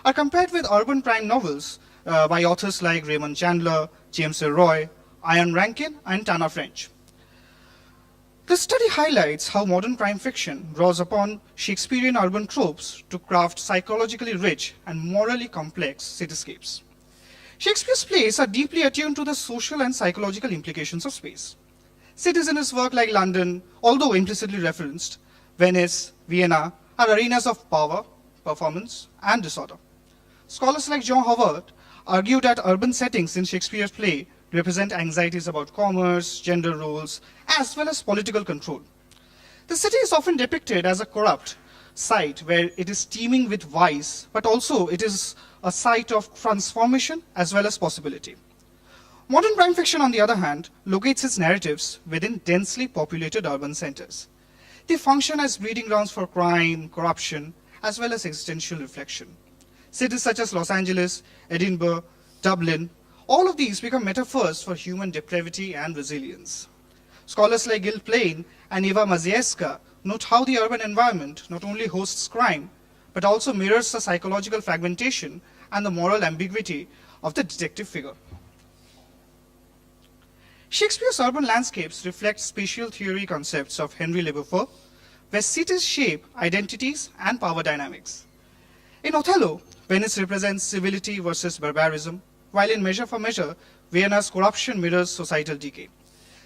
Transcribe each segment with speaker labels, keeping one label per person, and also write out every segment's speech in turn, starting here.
Speaker 1: are compared with urban crime novels by authors like Raymond Chandler, James Elroy, Ian Rankin, and Tana French. The study highlights how modern crime fiction draws upon Shakespearean urban tropes to craft psychologically rich and morally complex cityscapes. Shakespeare's plays are deeply attuned to the social and psychological implications of space. Cities in his work like London, although implicitly referenced, Venice, Vienna, are arenas of power, performance, and disorder. Scholars like John Howard argue that urban settings in Shakespeare's play represent anxieties about commerce, gender roles, as well as political control. The city is often depicted as a corrupt site where it is teeming with vice, but also it is a site of transformation as well as possibility. Modern crime fiction, on the other hand, locates its narratives within densely populated urban centers. They function as breeding grounds for crime, corruption, as well as existential reflection. Cities such as Los Angeles, Edinburgh, Dublin, all of these become metaphors for human depravity and resilience. Scholars like Gil Plain and Eva Mazieska note how the urban environment not only hosts crime, but also mirrors the psychological fragmentation and the moral ambiguity of the detective figure. Shakespeare's urban landscapes reflect spatial theory concepts of Henry Leboeuf, where cities shape identities and power dynamics. In Othello, Venice represents civility versus barbarism, while in Measure for Measure, Vienna's corruption mirrors societal decay.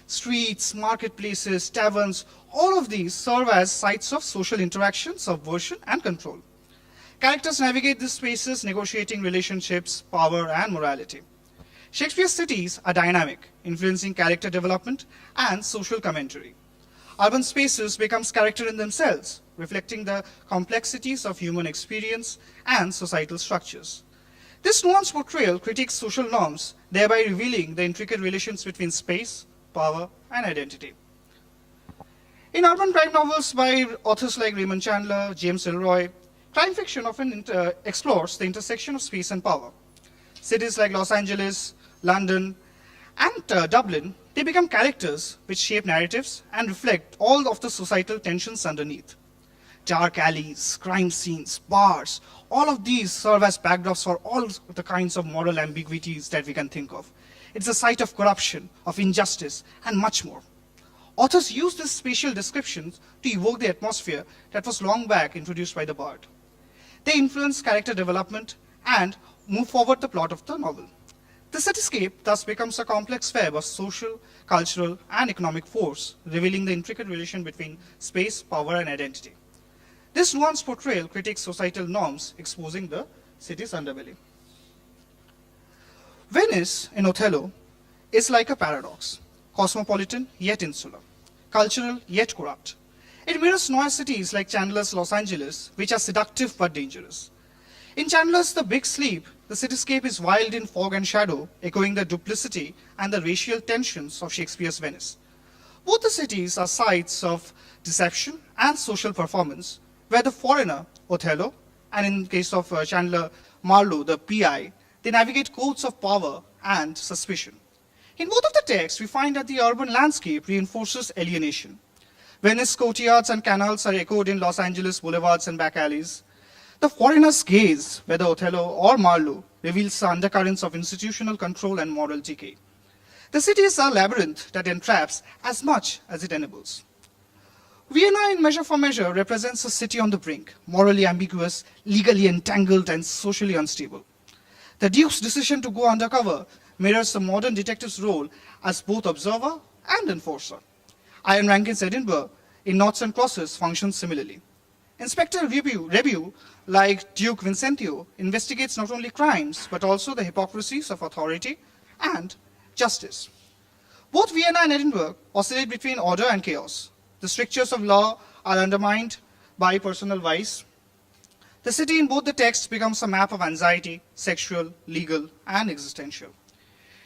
Speaker 1: Streets, marketplaces, taverns, all of these serve as sites of social interaction, subversion, and control. Characters navigate these spaces, negotiating relationships, power, and morality. Shakespeare's cities are dynamic, influencing character development and social commentary. Urban spaces become character in themselves, reflecting the complexities of human experience and societal structures. This nuanced portrayal critiques social norms, thereby revealing the intricate relations between space, power, and identity. In urban crime novels by authors like Raymond Chandler, James Elroy, crime fiction often explores the intersection of space and power. Cities like Los Angeles, London, and Dublin, they become characters which shape narratives and reflect all of the societal tensions underneath. Dark alleys, crime scenes, bars, all of these serve as backdrops for all the kinds of moral ambiguities that we can think of. It's a site of corruption, of injustice, and much more. Authors use these spatial descriptions to evoke the atmosphere that was long back introduced by the bard. They influence character development and move forward the plot of the novel. The cityscape thus becomes a complex web of social, cultural, and economic force, revealing the intricate relation between space, power, and identity. This nuanced portrayal critiques societal norms, exposing the city's underbelly. Venice, in Othello, is like a paradox, cosmopolitan yet insular, cultural yet corrupt. It mirrors noir cities like Chandler's Los Angeles, which are seductive but dangerous. In Chandler's The Big Sleep, the cityscape is wild in fog and shadow, echoing the duplicity and the racial tensions of Shakespeare's Venice. Both the cities are sites of deception and social performance, where the foreigner, Othello, and in case of Chandler, Marlowe, the PI, they navigate codes of power and suspicion. In both of the texts, we find that the urban landscape reinforces alienation. Venice courtyards and canals are echoed in Los Angeles boulevards and back alleys. The foreigner's gaze, whether Othello or Marlowe, reveals the undercurrents of institutional control and moral decay. The city is a labyrinth that entraps as much as it enables. Vienna, in Measure for Measure, represents a city on the brink, morally ambiguous, legally entangled, and socially unstable. The Duke's decision to go undercover mirrors the modern detective's role as both observer and enforcer. Ian Rankin's Edinburgh, in Noughts and Crosses, functions similarly. Inspector Rebu, like Duke Vincentio, investigates not only crimes, but also the hypocrisies of authority and justice. Both Vienna and Edinburgh oscillate between order and chaos. The strictures of law are undermined by personal vice. The city in both the texts becomes a map of anxiety, sexual, legal, and existential.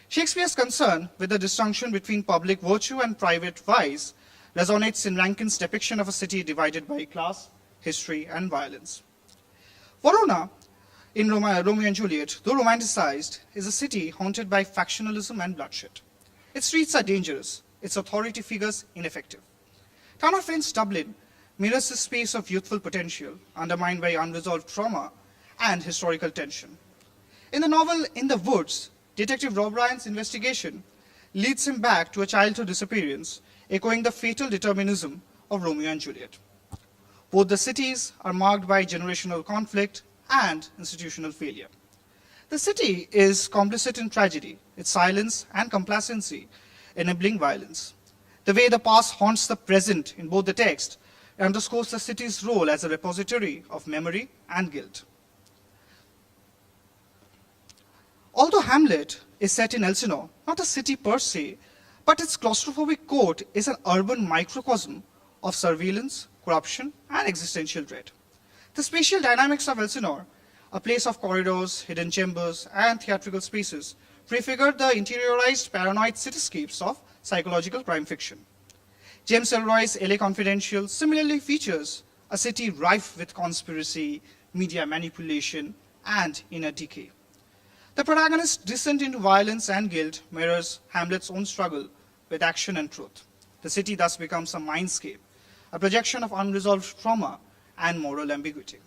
Speaker 1: Shakespeare's concern with the disjunction between public virtue and private vice resonates in Rankin's depiction of a city divided by class, history, and violence. Verona, in Romeo and Juliet, though romanticized, is a city haunted by factionalism and bloodshed. Its streets are dangerous, its authority figures ineffective. Tana French's Dublin mirrors a space of youthful potential, undermined by unresolved trauma and historical tension. In the novel In the Woods, Detective Rob Ryan's investigation leads him back to a childhood disappearance, echoing the fatal determinism of Romeo and Juliet. Both the cities are marked by generational conflict and institutional failure. The city is complicit in tragedy, its silence and complacency enabling violence. The way the past haunts the present in both the text underscores the city's role as a repository of memory and guilt. Although Hamlet is set in Elsinore, not a city per se, but its claustrophobic court is an urban microcosm of surveillance, corruption, and existential dread. The spatial dynamics of Elsinore, a place of corridors, hidden chambers, and theatrical spaces, prefigure the interiorized paranoid cityscapes of psychological crime fiction. James Ellroy's LA Confidential similarly features a city rife with conspiracy, media manipulation, and inner decay. The protagonist's descent into violence and guilt mirrors Hamlet's own struggle with action and truth. The city thus becomes a mindscape, a projection of unresolved trauma and moral ambiguity.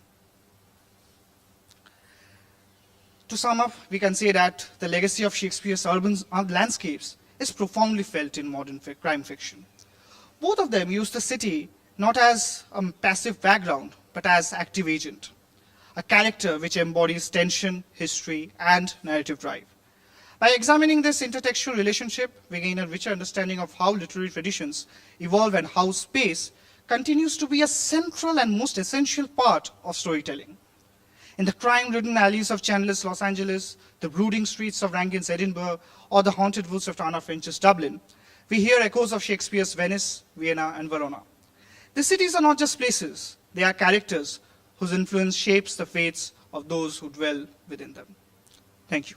Speaker 1: To sum up, we can say that the legacy of Shakespeare's urban landscapes is profoundly felt in modern crime fiction. Both of them use the city not as a passive background, but as active agent, a character which embodies tension, history, and narrative drive. By examining this intertextual relationship, we gain a richer understanding of how literary traditions evolve and how space continues to be a central and most essential part of storytelling. In the crime-ridden alleys of Chandler's Los Angeles, the brooding streets of Rankin's Edinburgh, or the haunted woods of Tana French's Dublin, we hear echoes of Shakespeare's Venice, Vienna, and Verona. These cities are not just places, they are characters whose influence shapes the fates of those who dwell within them. Thank you.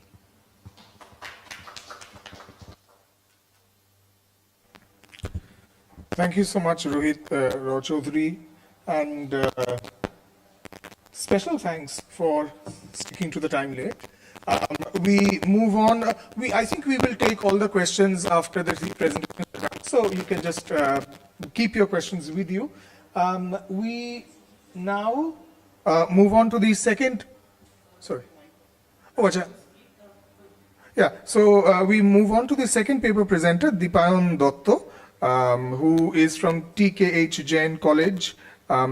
Speaker 2: Thank you so much, Rohit Rao-Chaudhary, and special thanks for sticking to the time limit. We move on. I think we will take all the questions after the presentation, so you can just keep your questions with you. We now move on to the second. Sorry. Oh, acha. Yeah. So we move on to the second paper presenter, Deepayan Dotto, who is from TKH Jain College.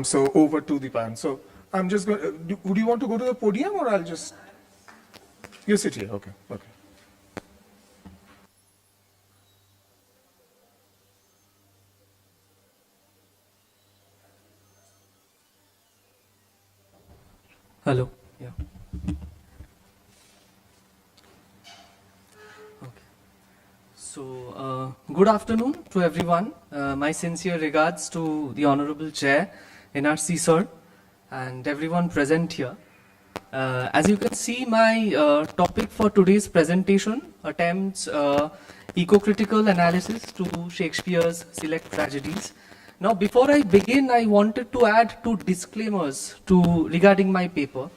Speaker 2: So over to Deepayan. So I'm just going. Would you want to go to the podium, or I'll just? You sit here. Okay. Okay.
Speaker 3: Hello. Yeah. Okay. So, good afternoon to everyone. My sincere regards to the Honorable Chair, NRC Sir, and everyone present here. As you can see, my topic for today's presentation attempts eco-critical analysis to Shakespeare's select tragedies. Now, before I begin, I wanted to add two disclaimers regarding my paper.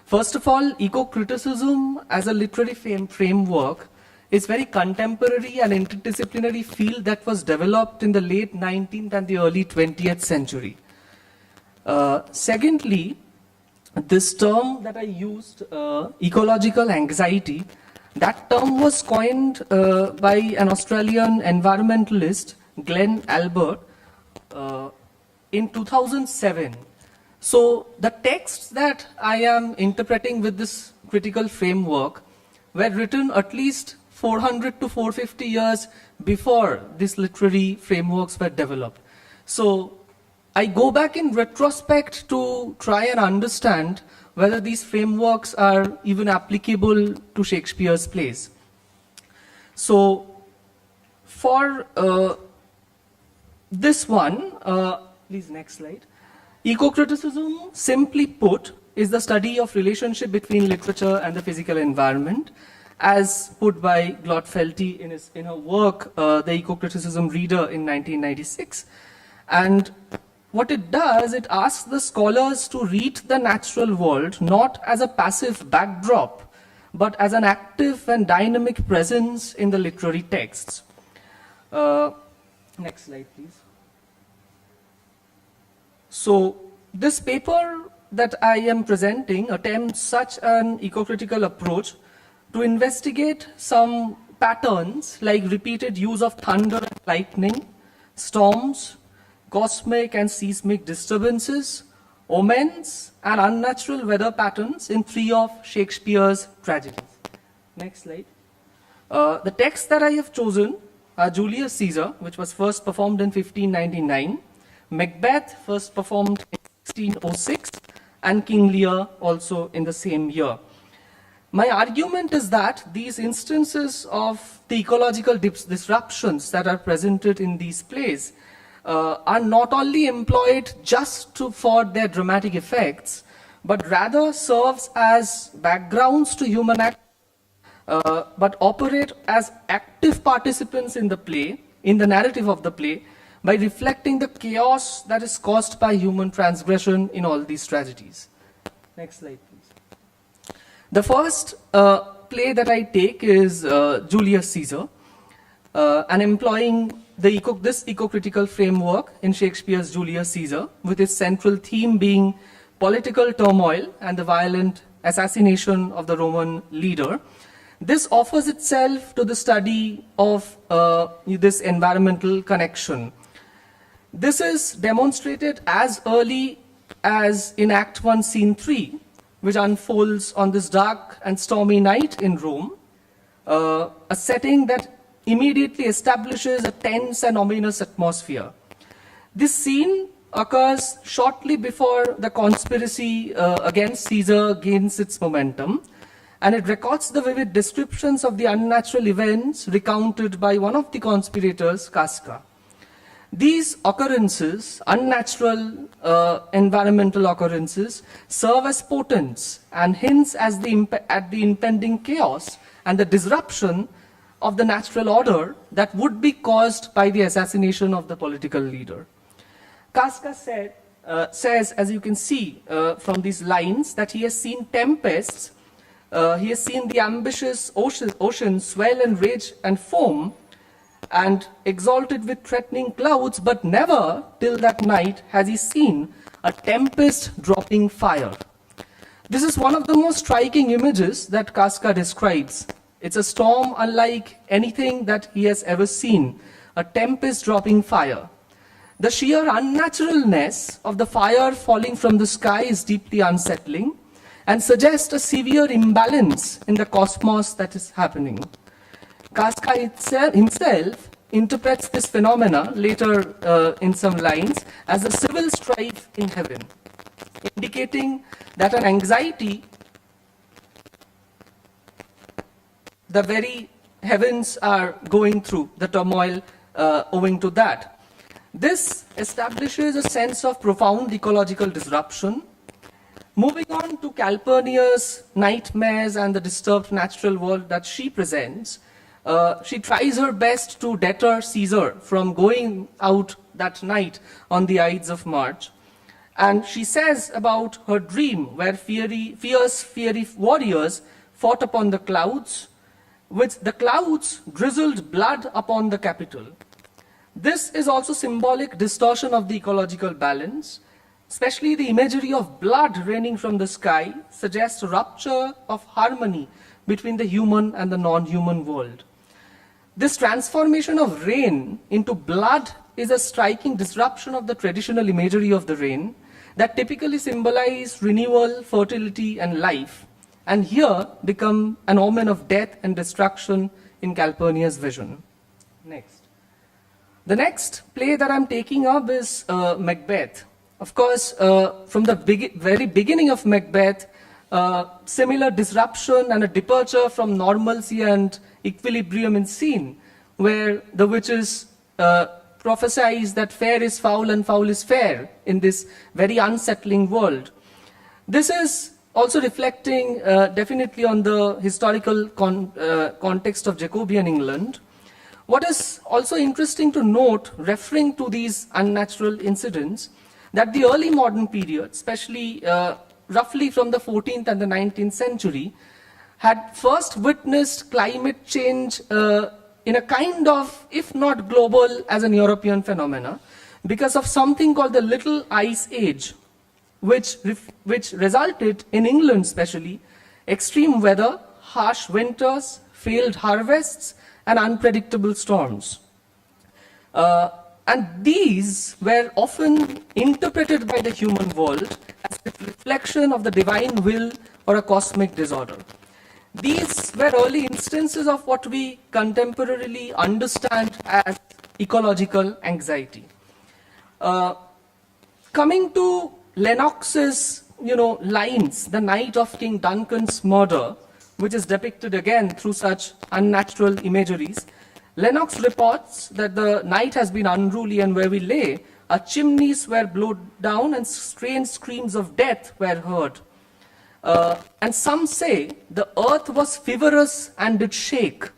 Speaker 3: First of all, eco-criticism as a literary framework is very contemporary and interdisciplinary field that was developed in the late 19th and the early 20th century. Secondly, this term that I used, ecological anxiety, that term was coined by an Australian environmentalist, Glenn Albert, in 2007. So the texts that I am interpreting with this critical framework were written at least 400 to 450 years before these literary frameworks were developed. So I go back in retrospect to try and understand whether these frameworks are even applicable to Shakespeare's plays. So for this one, please next slide. Eco-criticism, simply put, is the study of relationship between literature and the physical environment, as put by Glotfelty in her work, The Eco-Criticism Reader in 1996. And what it does, it asks the scholars to read the natural world not as a passive backdrop, but as an active and dynamic presence in the literary texts. Next slide, please. So this paper that I am presenting attempts such an eco-critical approach to investigate some patterns like repeated use of thunder and lightning, storms, cosmic and seismic disturbances, omens, and unnatural weather patterns in 3 of Shakespeare's tragedies. Next slide. The texts that I have chosen are Julius Caesar, which was first performed in 1599, Macbeth, first performed in 1606, and King Lear, also in the same year. My argument is that these instances of the ecological disruptions that are presented in these plays are not only employed just for their dramatic effects, but rather serves as backgrounds to human act, but operate as active participants in the play, in the narrative of the play, by reflecting the chaos that is caused by human transgression in all these tragedies. Next slide, please. The first play that I take is Julius Caesar, and employing this eco-critical framework in Shakespeare's Julius Caesar, with its central theme being political turmoil and the violent assassination of the Roman leader. This offers itself to the study of this environmental connection. This is demonstrated as early as in Act 1, Scene 3, which unfolds on this dark and stormy night in Rome, a setting that immediately establishes a tense and ominous atmosphere. This scene occurs shortly before the conspiracy against Caesar gains its momentum, and it records the vivid descriptions of the unnatural events recounted by one of the conspirators, Casca. These occurrences, unnatural environmental occurrences, serve as portents and hints at the impending chaos and the disruption of the natural order that would be caused by the assassination of the political leader. Casca says, as you can see from these lines, that he has seen tempests, he has seen the ambitious ocean swell and rage and foam, and exalted with threatening clouds, but never till that night has he seen a tempest dropping fire. This is one of the most striking images that Casca describes. It's a storm unlike anything that he has ever seen, a tempest dropping fire. The sheer unnaturalness of the fire falling from the sky is deeply unsettling and suggests a severe imbalance in the cosmos that is happening. Casca himself interprets this phenomena later in some lines as a civil strife in heaven, indicating that an anxiety, the very heavens are going through the turmoil owing to that. This establishes a sense of profound ecological disruption. Moving on to Calpurnia's nightmares and the disturbed natural world that she presents, she tries her best to deter Caesar from going out that night on the Ides of March. And she says about her dream where fierce warriors fought upon the clouds, with the clouds drizzled blood upon the Capitol. This is also symbolic distortion of the ecological balance. Especially the imagery of blood raining from the sky suggests a rupture of harmony between the human and the non-human world. This transformation of rain into blood is a striking disruption of the traditional imagery of the rain that typically symbolize renewal, fertility, and life, and here become an omen of death and destruction in Calpurnia's vision. Next. The next play that I'm taking up is Macbeth. Of course, from the very beginning of Macbeth, similar disruption and a departure from normalcy and equilibrium is seen, where the witches prophesies that fair is foul and foul is fair in this very unsettling world. This is also reflecting definitely on the historical context of Jacobean England. What is also interesting to note, referring to these unnatural incidents, that the early modern period, especially roughly from the 14th and the 19th century, had first witnessed climate change in a kind of, if not global, as an European phenomena, because of something called the Little Ice Age. which resulted in England especially, extreme weather, harsh winters, failed harvests, and unpredictable storms. And these were often interpreted by the human world as a reflection of the divine will or a cosmic disorder. These were early instances of what we contemporarily understand as ecological anxiety. Coming to Lennox's, lines, the night of King Duncan's murder, which is depicted again through such unnatural imageries, Lennox reports that the night has been unruly, and where we lay, our chimneys were blown down and strange screams of death were heard. And some say the earth was feverous and did shake.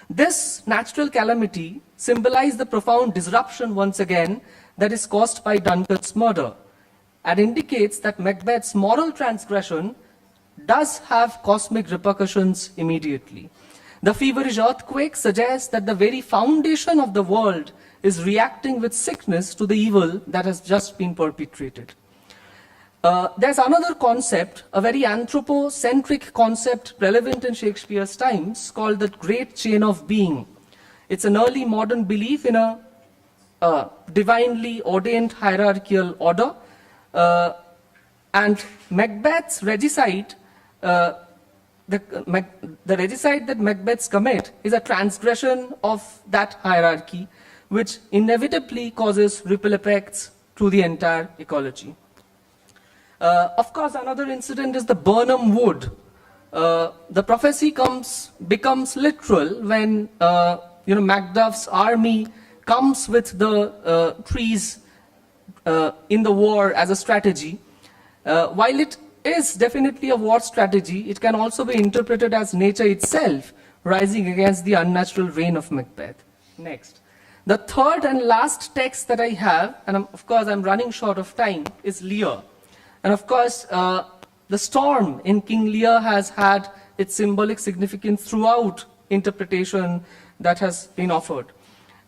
Speaker 3: This natural calamity symbolized the profound disruption once again that is caused by Duncan's murder, and indicates that Macbeth's moral transgression does have cosmic repercussions immediately. The feverish earthquake suggests that the very foundation of the world is reacting with sickness to the evil that has just been perpetrated. There's another concept, a very anthropocentric concept relevant in Shakespeare's times, called the great chain of being. It's an early modern belief in a divinely ordained hierarchical order, and Macbeth's regicide, the regicide that Macbeth's commit is a transgression of that hierarchy, which inevitably causes ripple effects to the entire ecology. Of course, another incident is the Burnham Wood. The prophecy becomes literal when Macduff's army comes with the trees in the war as a strategy. While it is definitely a war strategy, it can also be interpreted as nature itself rising against the unnatural reign of Macbeth. Next. The third and last text that I have, and of course I'm running short of time, is Lear. And of course, the storm in King Lear has had its symbolic significance throughout interpretation that has been offered.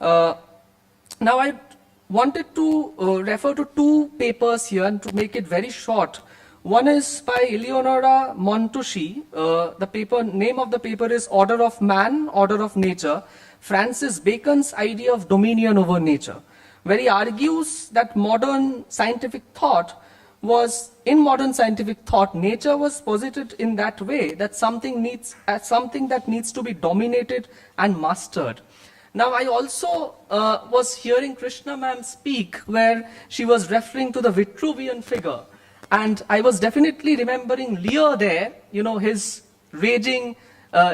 Speaker 3: Now I wanted to refer to two papers here and to make it very short. One is by Eleonora Montusci. The name of the paper is Order of Man, Order of Nature, Francis Bacon's idea of dominion over nature, where he argues that modern scientific thought, nature was posited in that way, that something that needs to be dominated and mastered. Now, I also was hearing Krishna ma'am speak, where she was referring to the Vitruvian figure. And I was definitely remembering Lear there, his raging,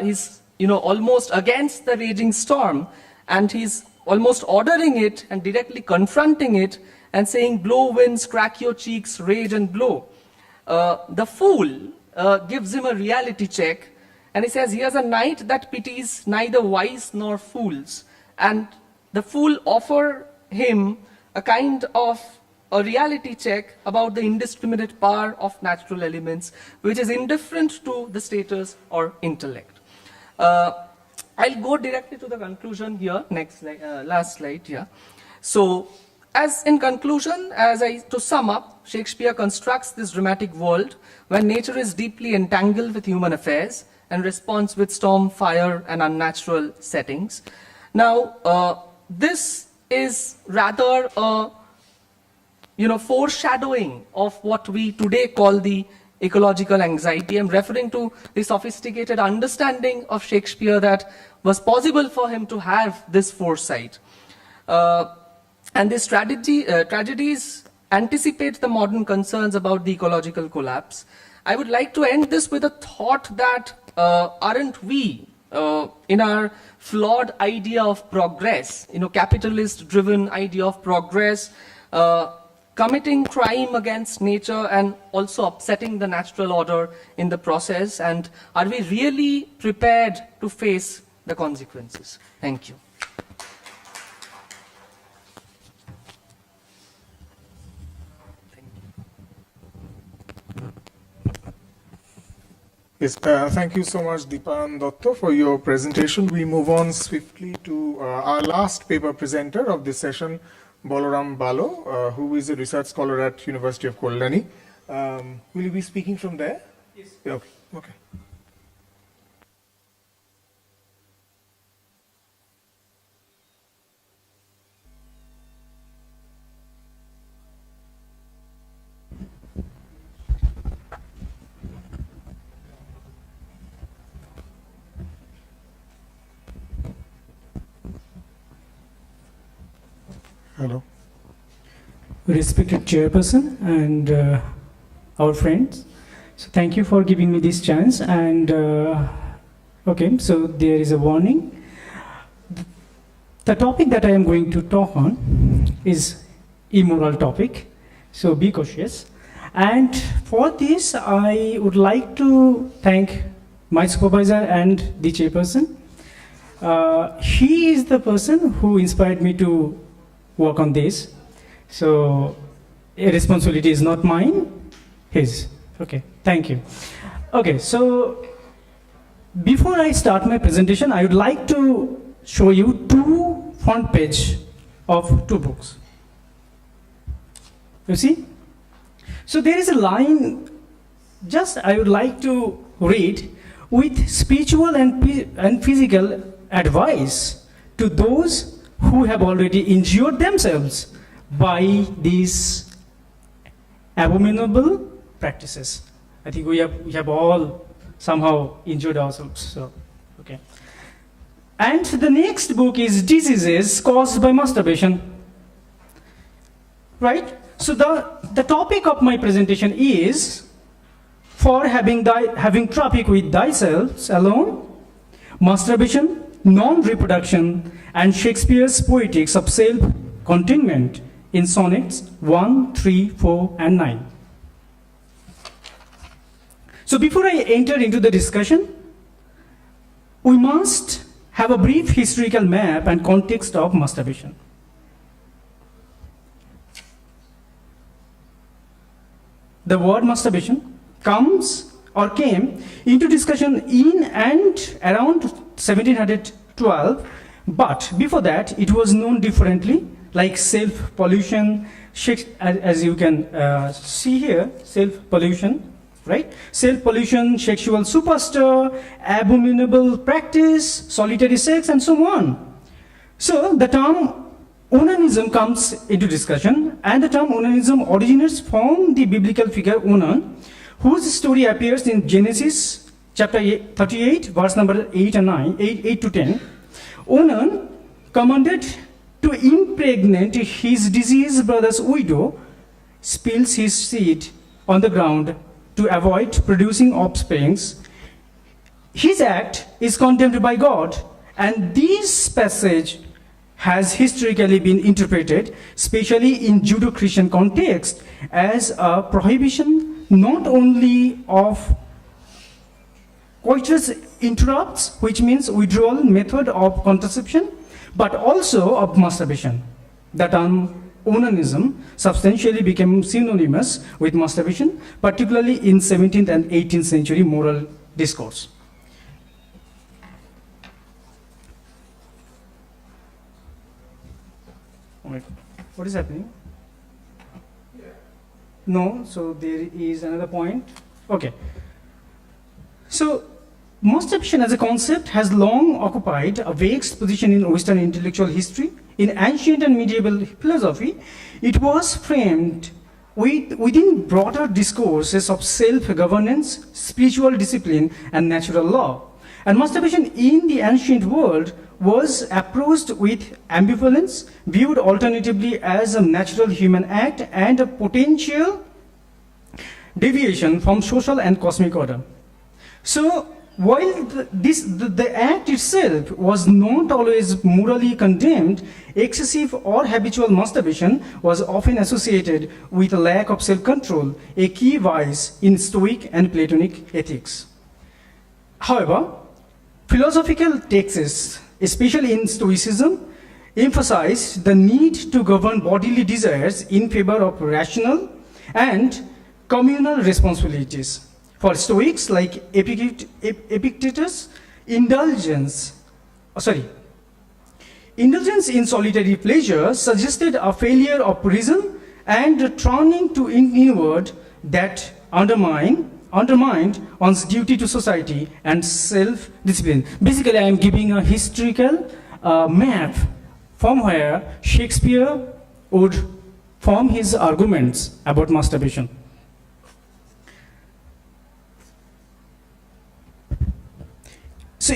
Speaker 3: he's, almost against the raging storm. And he's almost ordering it and directly confronting it and saying, blow winds, crack your cheeks, rage and blow. The fool gives him a reality check. And he says, here's a knight that pities neither wise nor fools. And the fool offer him a kind of a reality check about the indiscriminate power of natural elements, which is indifferent to the status or intellect. I'll go directly to the conclusion here, next slide, last slide here. So, as in conclusion, to sum up, Shakespeare constructs this dramatic world where nature is deeply entangled with human affairs and responds with storm, fire, and unnatural settings. Now, this is rather a foreshadowing of what we today call the ecological anxiety. I'm referring to the sophisticated understanding of Shakespeare that was possible for him to have this foresight. And these tragedies anticipate the modern concerns about the ecological collapse. I would like to end this with a thought that aren't we, in our flawed idea of progress, capitalist-driven idea of progress, committing crime against nature and also upsetting the natural order in the process? And are we really prepared to face the consequences? Thank you.
Speaker 2: Yes, thank you so much, Deepan Dotto, for your presentation. We move on swiftly to our last paper presenter of this session, Balaram Balo, who is a research scholar at University of Koldani. Will you be speaking from there? Yes. Yeah, okay. Okay. Hello.
Speaker 4: Respected chairperson and our friends, so thank you for giving me this chance. And okay, so there is a warning. The topic that I am going to talk on is immoral topic, so be cautious. And for this I would like to thank my supervisor and the chairperson. He is the person who inspired me to work on this. So a responsibility is not mine, his. Okay, thank you. Okay, so before I start my presentation, I would like to show you two front page of two books. You see? So there is a line, just I would like to read, with spiritual and physical advice to those who have already injured themselves by these abominable practices. I think we have all somehow injured ourselves. So, okay. And the next book is Diseases Caused by Masturbation. Right? So the topic of my presentation is for having traffic with thyself alone, masturbation, non-reproduction, and Shakespeare's poetics of self-containment in sonnets 1, 3, 4, and 9. So before I enter into the discussion, we must have a brief historical map and context of masturbation. The word masturbation came into discussion in and around 1712, but before that it was known differently, like self-pollution, as you can see here, self-pollution, right? Self-pollution, sexual superstar, abominable practice, solitary sex, and so on. So the term onanism comes into discussion, and the term onanism originates from the biblical figure Onan, whose story appears in Genesis chapter 38, verse number 8 to 10. Onan commanded to impregnate his deceased brother's widow, spills his seed on the ground to avoid producing offsprings. His act is condemned by God, and this passage has historically been interpreted, especially in Judeo-Christian context, as a prohibition not only of coitus interrupts, which means withdrawal method of contraception, but also of masturbation. The term onanism substantially became synonymous with masturbation, particularly in 17th and 18th century moral discourse. What is happening? No, so there is another point. Okay. So, masturbation as a concept has long occupied a vexed position in Western intellectual history. In ancient and medieval philosophy, it was framed within broader discourses of self-governance, spiritual discipline, and natural law. And masturbation in the ancient world was approached with ambivalence, viewed alternatively as a natural human act and a potential deviation from social and cosmic order. So, while the act itself was not always morally condemned, excessive or habitual masturbation was often associated with a lack of self-control, a key vice in Stoic and Platonic ethics. However, philosophical texts, especially in Stoicism, emphasize the need to govern bodily desires in favor of rational and communal responsibilities. For Stoics like Epictetus, indulgence in solitary pleasure suggested a failure of reason and turning to inward that undermined one's duty to society and self-discipline. Basically, I am giving a historical map from where Shakespeare would form his arguments about masturbation. So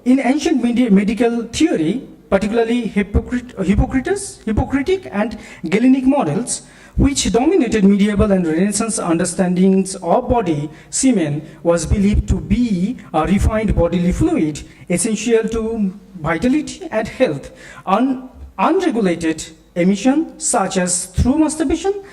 Speaker 4: in ancient medical theory, particularly Hippocratic and Galenic models, which dominated medieval and Renaissance understandings of body, semen was believed to be a refined bodily fluid essential to vitality and health. Unregulated emission, such as through masturbation,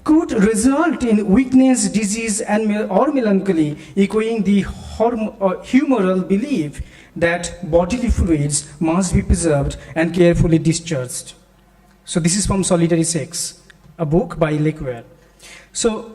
Speaker 4: could result in weakness, disease, or melancholy, echoing the humoral belief that bodily fluids must be preserved and carefully discharged. So this is from Solitary Sex, a book by Lequer. So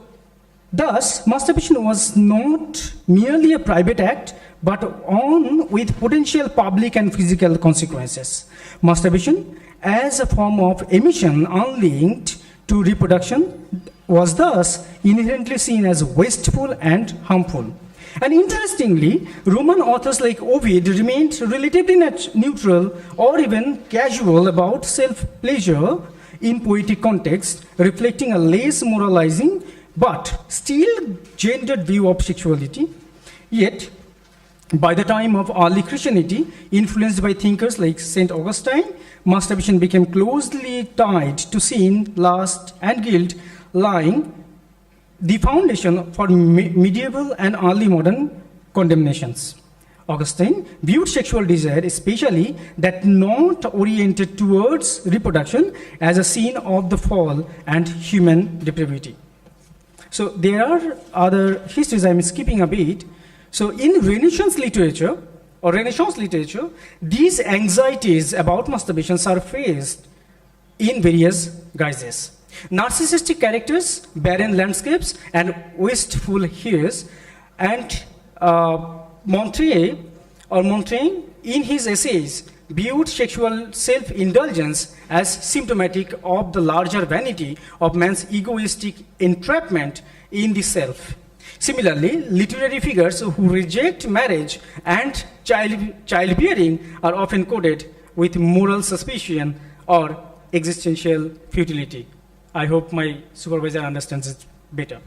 Speaker 4: thus, masturbation was not merely a private act, but on with potential public and physical consequences. Masturbation, as a form of emission unlinked to reproduction, was thus inherently seen as wasteful and harmful. And interestingly, Roman authors like Ovid remained relatively neutral or even casual about self-pleasure in poetic context, reflecting a less moralizing but still gendered view of sexuality. Yet, by the time of early Christianity, influenced by thinkers like St. Augustine, masturbation became closely tied to sin, lust, and guilt, laying the foundation for medieval and early modern condemnations. Augustine viewed sexual desire, especially that not oriented towards reproduction, as a sin of the fall and human depravity. So there are other histories I'm skipping a bit. So in Renaissance literature, these anxieties about masturbation surfaced in various guises. Narcissistic characters, barren landscapes, and wasteful years, and Montaigne, in his essays, viewed sexual self-indulgence as symptomatic of the larger vanity of man's egoistic entrapment in the self. Similarly, literary figures who reject marriage and childbearing are often coded with moral suspicion or existential futility. I hope my supervisor understands it better.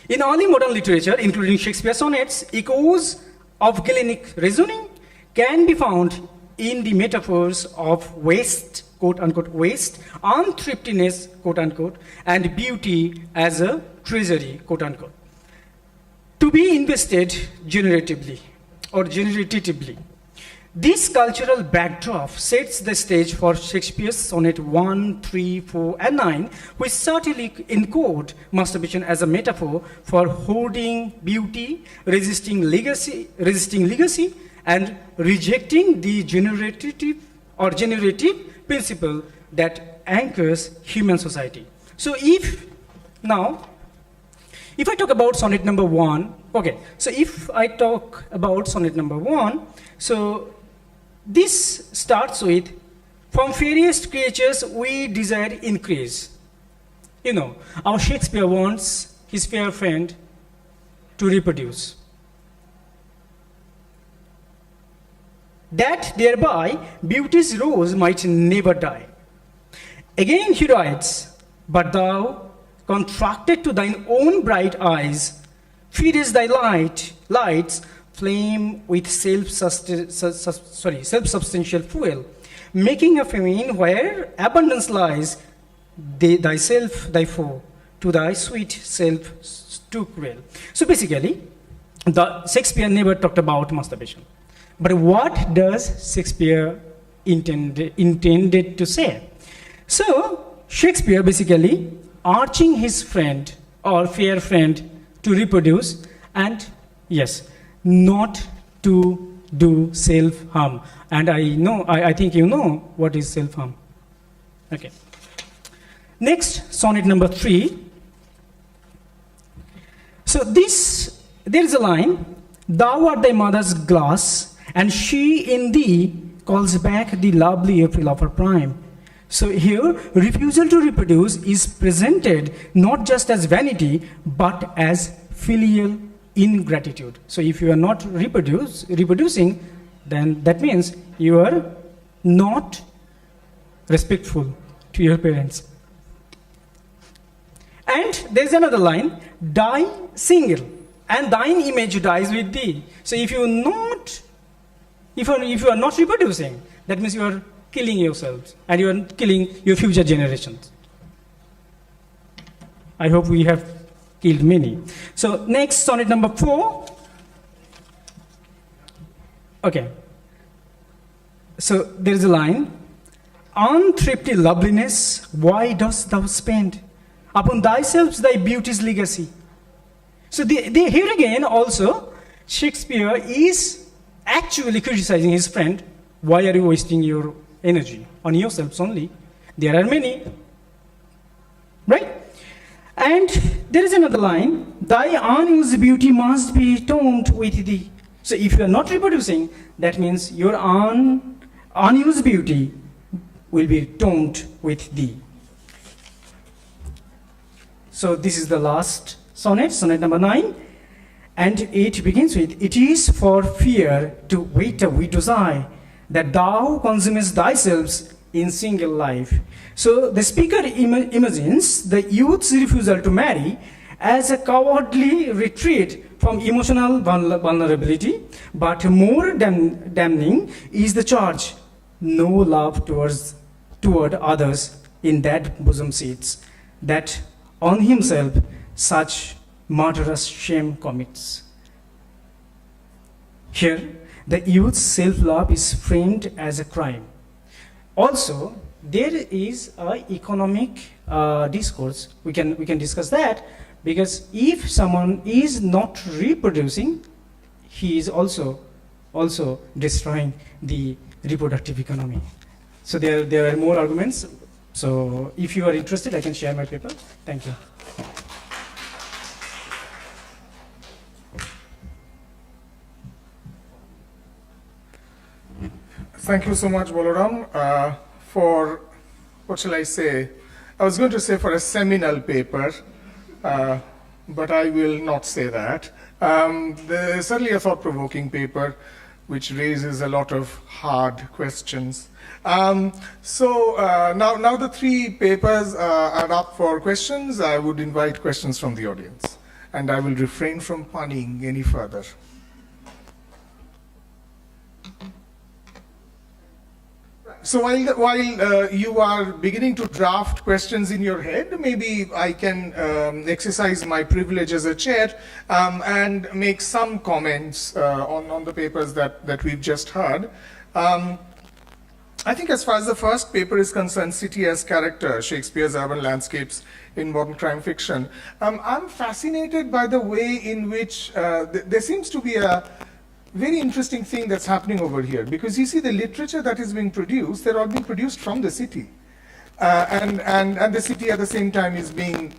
Speaker 4: In early modern literature, including Shakespeare's sonnets, echoes of Galenic reasoning can be found in the metaphors of waste, quote unquote, waste, unthriftiness, quote unquote, and beauty as a treasury, quote unquote, to be invested generatively or generatively. This cultural backdrop sets the stage for Shakespeare's sonnet 1, 3, 4, and 9, which certainly encode masturbation as a metaphor for hoarding beauty, resisting legacy, and rejecting the generative principle that anchors human society. So if I talk about sonnet number 1, so this starts with, from fairest creatures we desire increase. You know, our Shakespeare wants his fair friend to reproduce. That thereby beauty's rose might never die. Again he writes, but thou, contracted to thine own bright eyes, feedest thy lights flame with self-substantial fuel, making a famine where abundance lies, thyself thy foe, to thy sweet self too cruel. So basically, the Shakespeare never talked about masturbation. But what does Shakespeare intended to say? So Shakespeare basically urging his friend or fair friend to reproduce and, yes, not to do self-harm. And I think you know what is self-harm. Okay. Next, sonnet number 3. So there is a line, thou art thy mother's glass, And she in thee calls back the lovely April of her prime. So here, refusal to reproduce is presented not just as vanity, but as filial ingratitude. So if you are not reproducing, then that means you are not respectful to your parents. And there's another line, die single, and thine image dies with thee. So if you are not reproducing, that means you are killing yourselves and you are killing your future generations. I hope we have killed many. So next, sonnet number 4. Okay. So there is a line, unthrifty loveliness, why dost thou spend upon thyself thy beauty's legacy? So here again also, Shakespeare is actually criticizing his friend, why are you wasting your energy on yourselves only? There are many, right? And there is another line, thy unused beauty must be toned with thee. So if you are not reproducing, that means your unused beauty will be toned with thee. So this is the last sonnet, sonnet number 9. And it begins with, it is for fear to wait a widow's eye, that thou consumest thyself in single life. So the speaker imagines the youth's refusal to marry as a cowardly retreat from emotional vulnerability, but more damning is the charge, no love toward others in that bosom seats, that on himself such murderous shame commits. Here, the youth's self-love is framed as a crime. Also, there is an economic discourse. We can discuss that, because if someone is not reproducing, he is also destroying the reproductive economy. So there are more arguments. So if you are interested, I can share my paper. Thank you.
Speaker 2: Thank you so much, Balaram, for, what shall I say? I was going to say for a seminal paper, but I will not say that. There's certainly a thought-provoking paper which raises a lot of hard questions. So now the 3 papers are up for questions. I would invite questions from the audience, and I will refrain from punning any further. So while you are beginning to draft questions in your head, maybe I can exercise my privilege as a chair and make some comments on the papers that we've just heard. I think as far as the first paper is concerned, City as Character, Shakespeare's Urban Landscapes in Modern Crime Fiction, I'm fascinated by the way in which there seems to be a very interesting thing that's happening over here, because you see the literature that is being produced, they're all being produced from the city. And the city at the same time is being,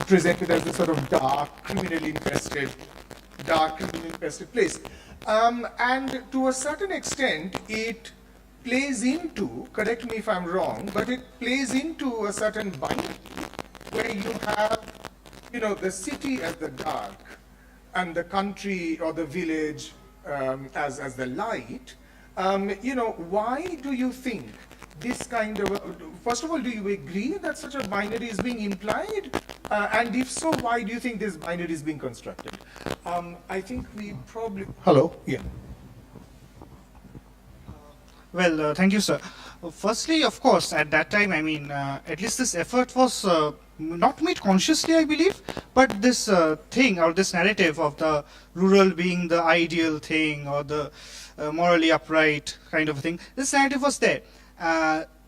Speaker 2: presented as a sort of dark, criminally infested place. And to a certain extent, it plays into, correct me if I'm wrong, but it plays into a certain binary where you have, the city as the dark and the country or the village as the light. Why do you think this kind of, first of all, do you agree that such a binary is being implied? And if so, why do you think this binary is being constructed? I think we probably, hello, yeah.
Speaker 1: Well, thank you, sir. Firstly, of course, at that time, at least this effort was not made consciously, I believe, but this thing or this narrative of the rural being the ideal thing or the morally upright kind of thing, this narrative was there.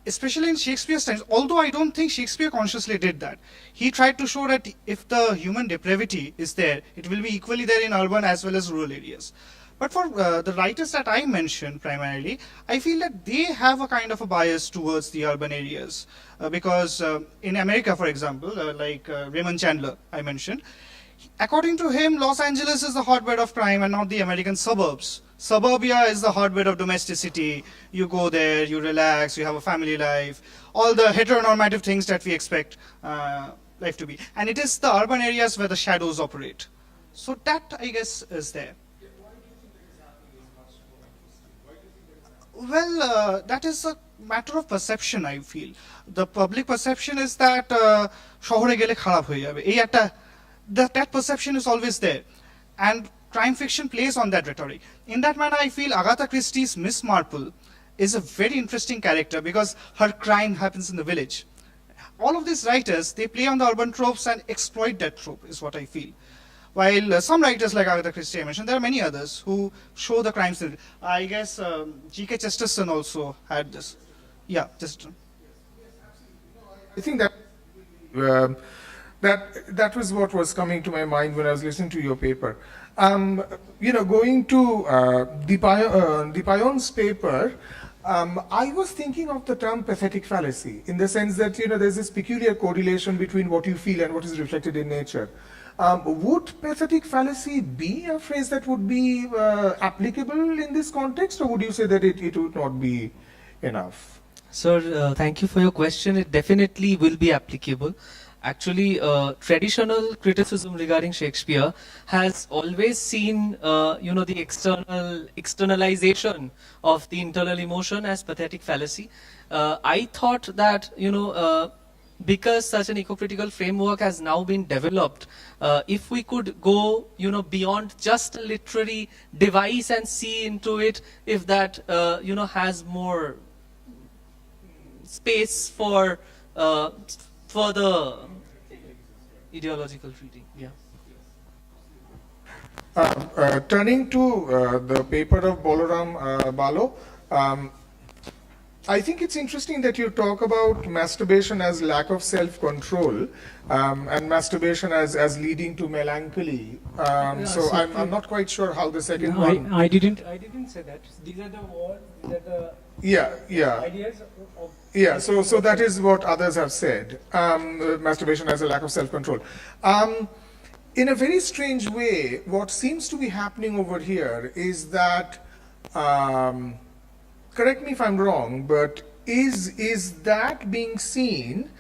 Speaker 1: Especially in Shakespeare's times, although I don't think Shakespeare consciously did that. He tried to show that if the human depravity is there, it will be equally there in urban as well as rural areas. But for the writers that I mentioned primarily, I feel that they have a kind of a bias towards the urban areas. Because in America, for example, like Raymond Chandler, I mentioned, according to him, Los Angeles is the hotbed of crime and not the American suburbs. Suburbia is the hotbed of domesticity. You go there, you relax, you have a family life, all the heteronormative things that we expect life to be. And it is the urban areas where the shadows operate. So that, I guess, is there. Well, that is a matter of perception, I feel. The public perception is that শহরে গেলে খারাপ হয়ে যাবে। এই একটা that perception is always there. And crime fiction plays on that rhetoric. In that manner, I feel Agatha Christie's Miss Marple is a very interesting character because her crime happens in the village. All of these writers, they play on the urban tropes and exploit that trope, is what I feel. While some writers like Agatha Christie I mentioned, there are many others who show the crimes. I guess G.K. Chesterton also had this. Yeah, Chesterton.
Speaker 2: I think um, that was what was coming to my mind when I was listening to your paper. Going to Dipayon's paper, I was thinking of the term pathetic fallacy in the sense that, there's this peculiar correlation between what you feel and what is reflected in nature. Would pathetic fallacy be a phrase that would be applicable in this context, or would you say that it would not be enough?
Speaker 3: Sir, thank you for your question. It definitely will be applicable. Actually, traditional criticism regarding Shakespeare has always seen, the externalization of the internal emotion as pathetic fallacy. I thought that, because such an eco-critical framework has now been developed, if we could go, beyond just a literary device and see into it, if that, has more space for further ideological reading. Yeah.
Speaker 2: Turning to the paper of Bolaram Balo, I think it's interesting that you talk about masturbation as lack of self-control and masturbation as leading to melancholy. So I'm not quite sure how the second one.
Speaker 4: I didn't say that. These are the words. These are the ideas of.
Speaker 2: Yeah. So that is what others have said. Masturbation as a lack of self-control. In a very strange way, what seems to be happening over here is that. Correct me if I'm wrong, but is that being seen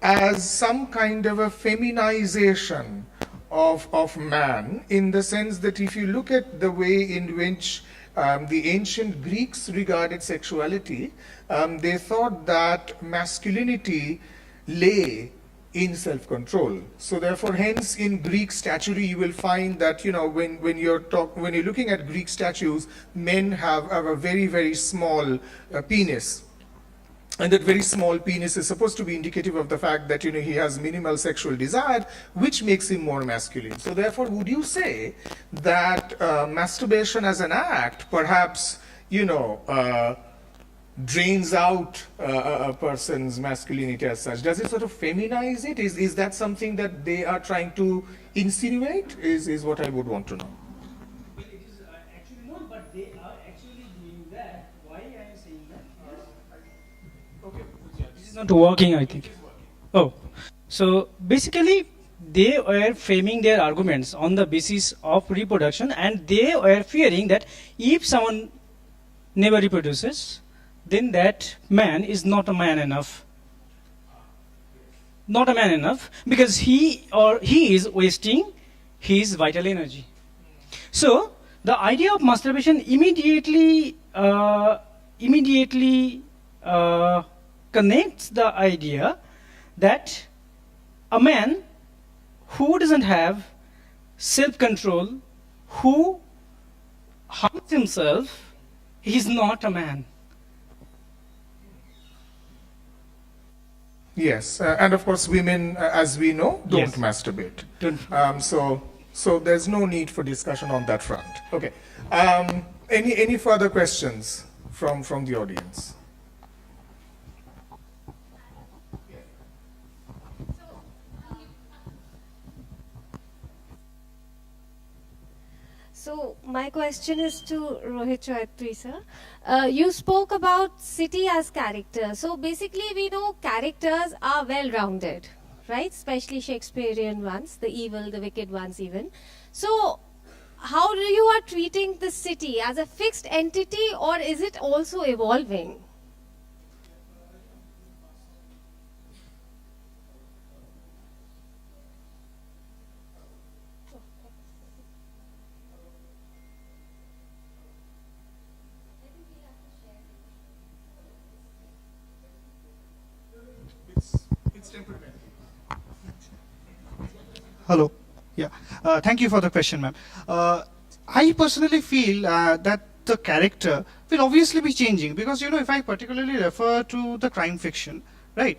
Speaker 2: as some kind of a feminization of man, in the sense that if you look at the way in which the ancient Greeks regarded sexuality, they thought that masculinity lay in self-control. So therefore, hence in Greek statuary you will find that, when you're looking at Greek statues, men have a very, very small penis. And that very small penis is supposed to be indicative of the fact that, he has minimal sexual desire, which makes him more masculine. So therefore, would you say that masturbation as an act perhaps, drains out a person's masculinity as such? Does it sort of feminize it? Is that something that they are trying to insinuate? Is what I would want to know.
Speaker 4: Well, it is actually not, but they are actually doing that. Why I am saying that?
Speaker 2: Okay.
Speaker 4: This is not working, I think. Oh, so basically, they were framing their arguments on the basis of reproduction, and they were fearing that if someone never reproduces, then that man is not a man enough. Not a man enough, because he is wasting his vital energy. So the idea of masturbation immediately connects the idea that a man who doesn't have self-control, who harms himself, he's not a man.
Speaker 2: Yes, and of course women, as we know, don't
Speaker 4: Yes.
Speaker 2: masturbate.
Speaker 4: Don't.
Speaker 2: So there's no need for discussion on that front. Okay. Any further questions from the audience?
Speaker 5: So my question is to Rohit Chaudhary, sir. You spoke about city as character. So basically we know characters are well-rounded, right? Especially Shakespearean ones, the evil, the wicked ones even. So how do you are treating the city as a fixed entity, or is it also evolving?
Speaker 2: It's temporary.
Speaker 1: Hello. Yeah. Thank you for the question, ma'am. I personally feel that the character will obviously be changing because, if I particularly refer to the crime fiction, right?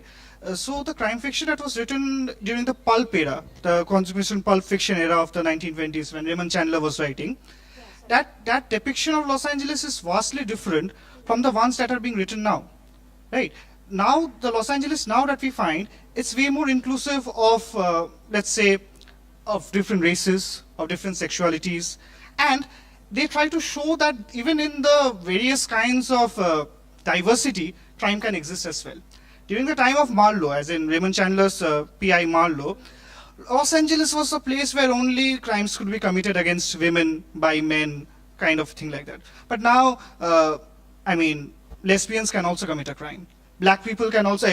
Speaker 1: So the crime fiction that was written during the pulp era, the consummation pulp fiction era of the 1920s when Raymond Chandler was writing, that depiction of Los Angeles is vastly different from the ones that are being written now, right? Now, the Los Angeles now that we find, it's way more inclusive of, let's say, of different races, of different sexualities, and they try to show that even in the various kinds of diversity, crime can exist as well. During the time of Marlowe, as in Raymond Chandler's PI Marlowe, Los Angeles was a place where only crimes could be committed against women by men, kind of thing like that. But now, lesbians can also commit a crime. Black people can also,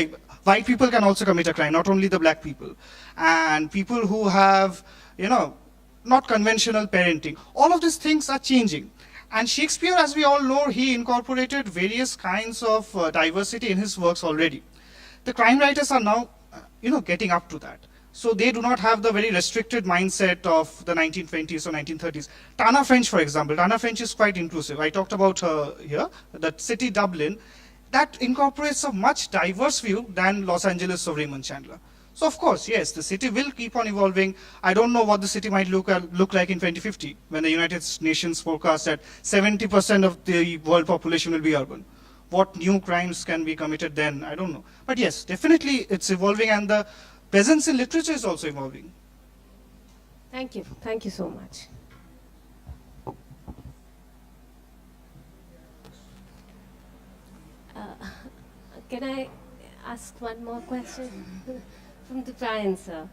Speaker 1: white people can also commit a crime, not only the black people. And people who have, not conventional parenting. All of these things are changing. And Shakespeare, as we all know, he incorporated various kinds of diversity in his works already. The crime writers are now, getting up to that. So they do not have the very restricted mindset of the 1920s or 1930s. Tana French, for example. Tana French is quite inclusive. I talked about her here, that city Dublin. That incorporates a much diverse view than Los Angeles of Raymond Chandler. So of course, yes, the city will keep on evolving. I don't know what the city might look like in 2050 when the United Nations forecast that 70% of the world population will be urban. What new crimes can be committed then? I don't know. But yes, definitely it's evolving, and the presence in literature is also evolving.
Speaker 5: Thank you. Thank you so much. Can I ask one more question from the Brian, sir?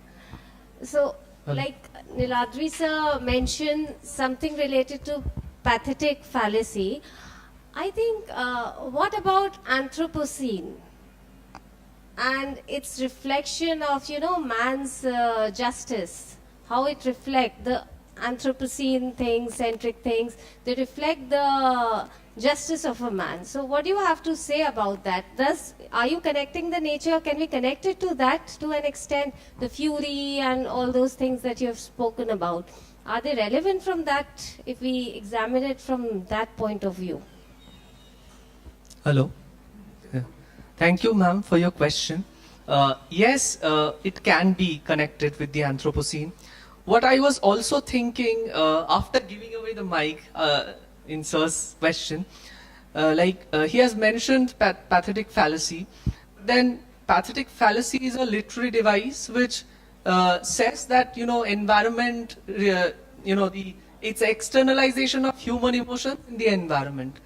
Speaker 5: So, like Niladri sir mentioned something related to pathetic fallacy. I think, what about Anthropocene and its reflection of, man's justice? How it reflects the Anthropocene things, centric things, they reflect the justice of a man. So what do you have to say about that? Thus, are you connecting the nature? Can we connect it to that to an extent? The fury and all those things that you have spoken about. Are they relevant from that if we examine it from that point of view?
Speaker 3: Hello. Yeah. Thank you, ma'am, for your question. Yes, it can be connected with the Anthropocene. What I was also thinking after giving away the mic in sir's question, he has mentioned pathetic fallacy. Then pathetic fallacy is a literary device which says that environment, it's externalization of human emotion in the environment.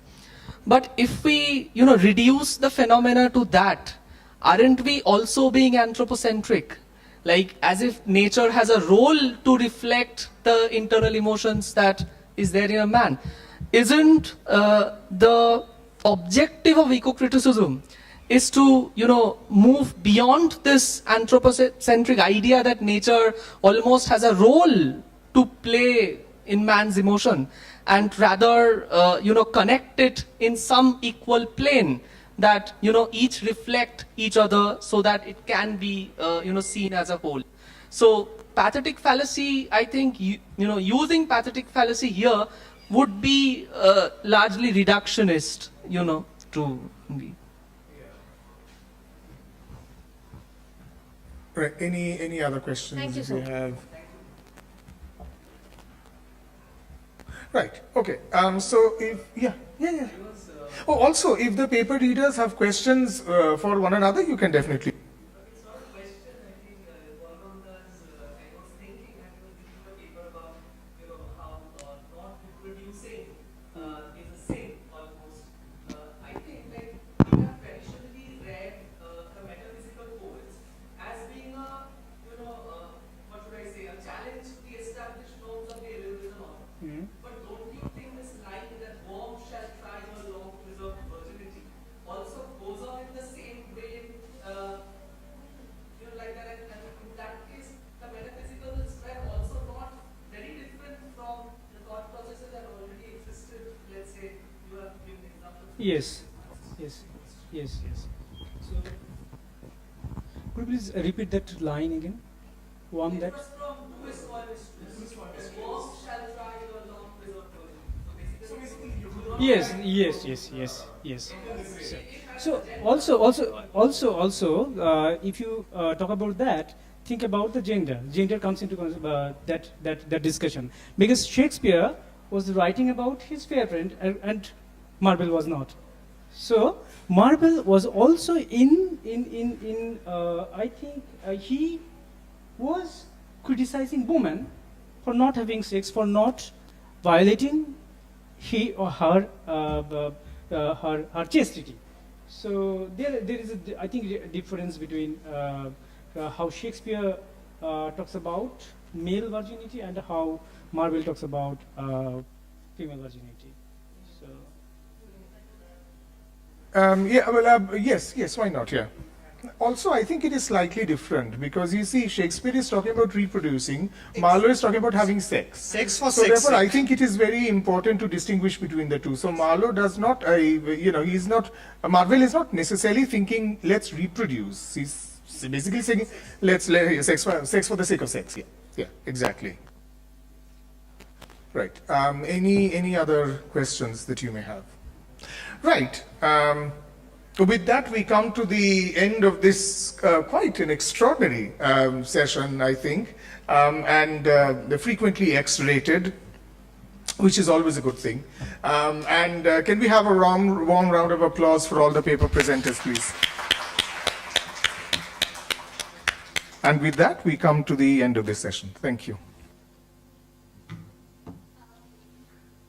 Speaker 3: But if we reduce the phenomena to that, aren't we also being anthropocentric? Like as if nature has a role to reflect the internal emotions that is there in a man. Isn't the objective of eco-criticism is to move beyond this anthropocentric idea that nature almost has a role to play in man's emotion, and rather connect it in some equal plane that each reflect each other so that it can be seen as a whole. So pathetic fallacy, I think using pathetic fallacy here would be largely reductionist, to be.
Speaker 2: Right. Any other questions?
Speaker 5: Thank you,
Speaker 2: if
Speaker 5: sir.
Speaker 2: we have? Right. Okay. So if yeah. Oh, also, if the paper readers have questions for one another, you can definitely.
Speaker 3: It's not a question. I think Balronda's, I was thinking, I was reading the paper about how not reproducing is a sin almost. I think we have traditionally read the metaphysical poets as being what should I say, a challenge to the established norms of the realism.
Speaker 4: Yes, yes, yes, yes. So, could you please repeat that line again? One that. Yes, yes, yes, yes, yes. So also, if you talk about that, think about the gender. Gender comes into that discussion because Shakespeare was writing about his fair friend, and Marble was not. So Marble was also in I think he was criticizing women for not having sex, for not violating he or her her chastity. So there is I think a difference between how Shakespeare talks about male virginity and how Marvel talks about female virginity. So
Speaker 2: Yeah, well, yes, why not? Yeah. Also, I think it is slightly different because you see, Shakespeare is talking about reproducing, Marlowe is talking about having sex.
Speaker 1: Sex for
Speaker 2: So
Speaker 1: sex
Speaker 2: therefore, I
Speaker 1: sake.
Speaker 2: think it is very important to distinguish between the two. So Marlowe does not, he's not, Marvel is not necessarily thinking, let's reproduce. He's basically saying, sex for the sake of sex. Yeah, exactly. Right. Any other questions that you may have? Right. With that, we come to the end of this quite an extraordinary session, I think, and frequently X-rated, which is always a good thing. Can we have a warm round of applause for all the paper presenters, please? And with that, we come to the end of this session. Thank you.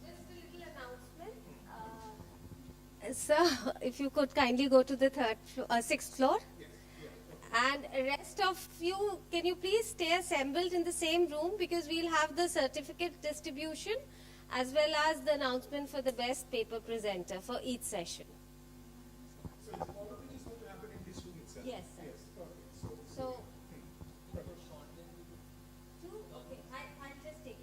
Speaker 5: Just a little announcement. Sir, if you could kindly go to the sixth floor. And rest of you, can you please stay assembled in the same room because we'll have the certificate distribution as well as the announcement for the best paper presenter for each session.
Speaker 2: So all of it is going to happen in this room itself?
Speaker 5: Yes, sir. So, okay, I'll just take it.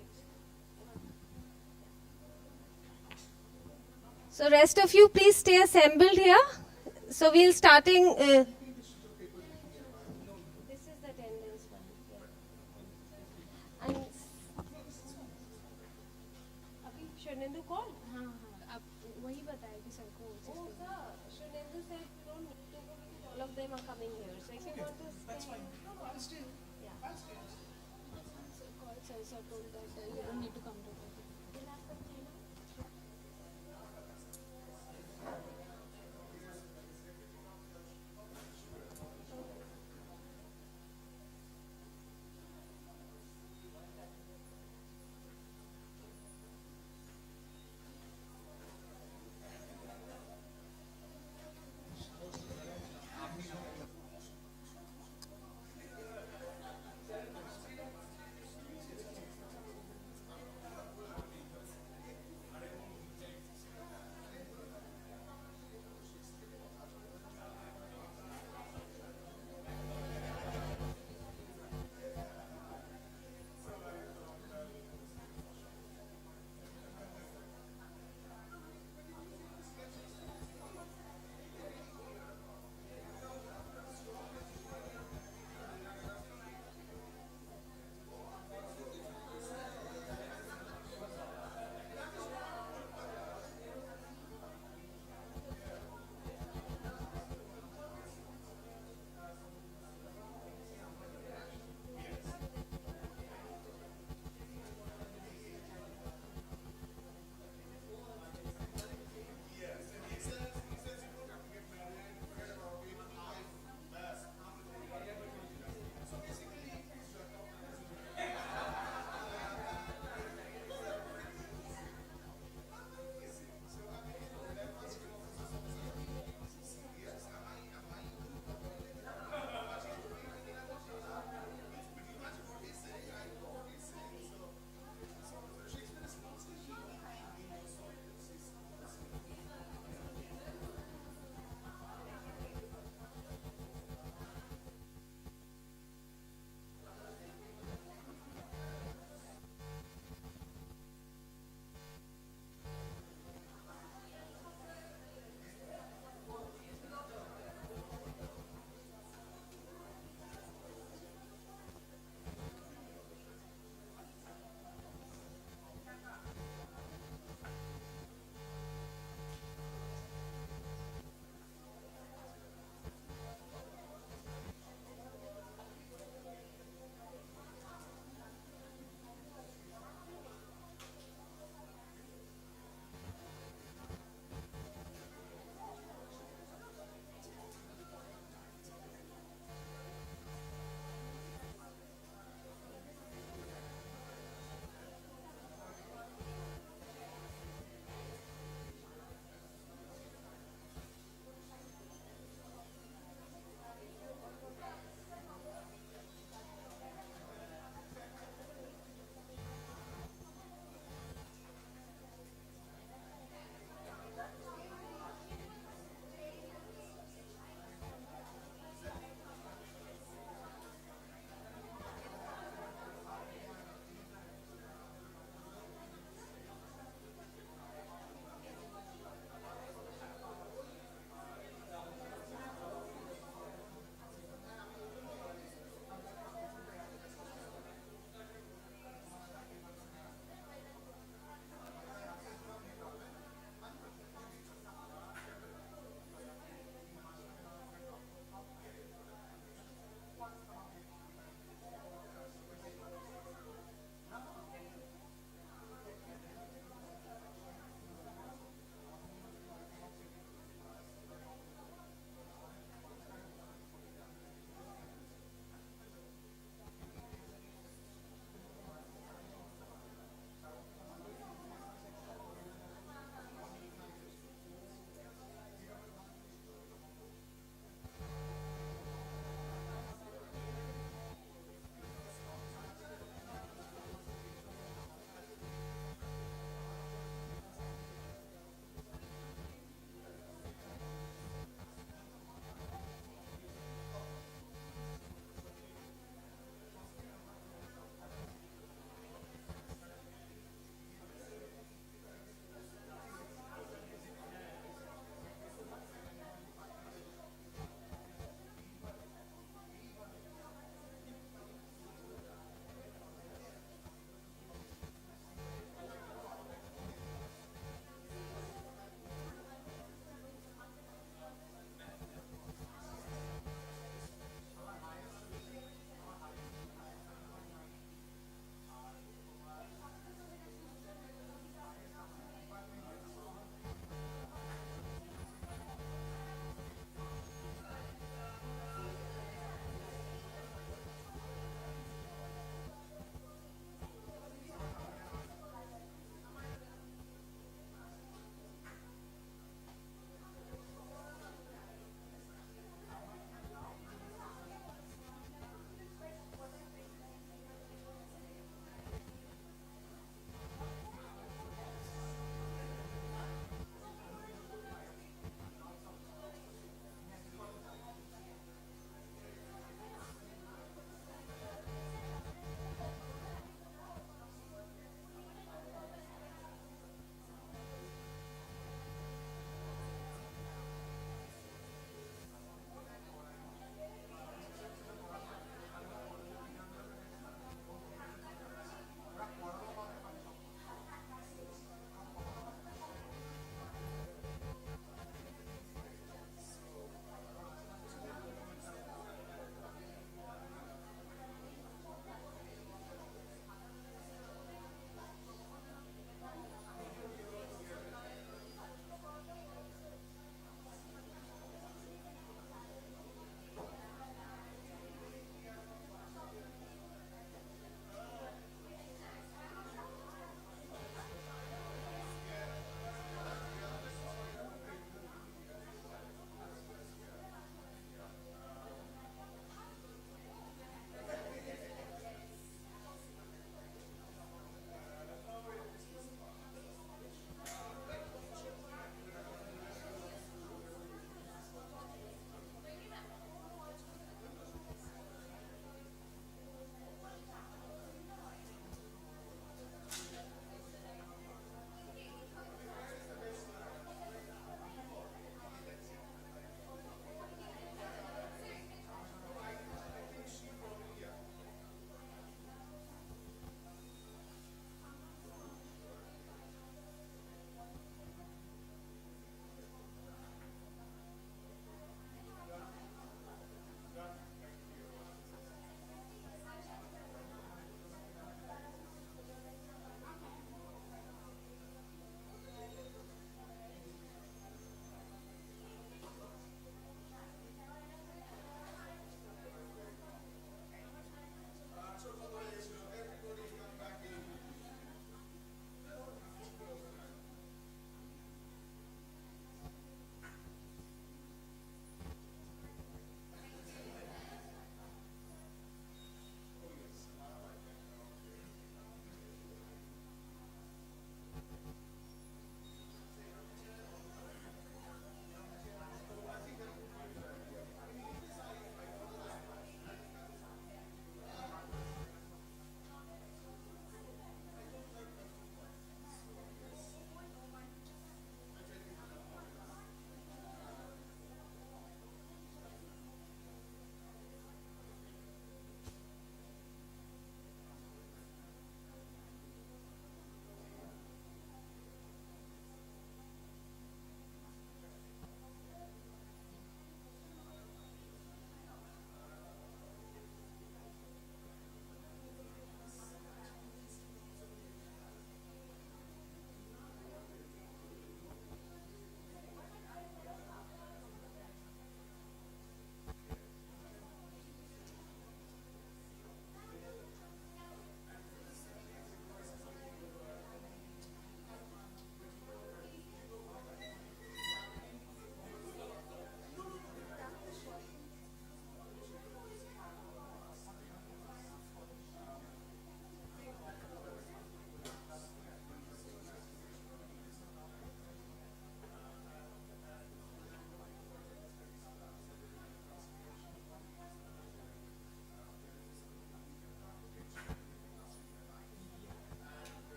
Speaker 5: So rest of you, please stay assembled here. So we'll starting. This is the attendance one. Yeah. And अभी Shanendu called.
Speaker 6: हाँ हाँ आप वही बताएगी सबको
Speaker 5: Oh sir, Shanendu said you don't need to go because all of them are coming here. So if you want to stay.
Speaker 1: That's fine. No, I'll stay.
Speaker 5: Yeah.
Speaker 1: I'll stay.
Speaker 6: call sir told that you don't need to come to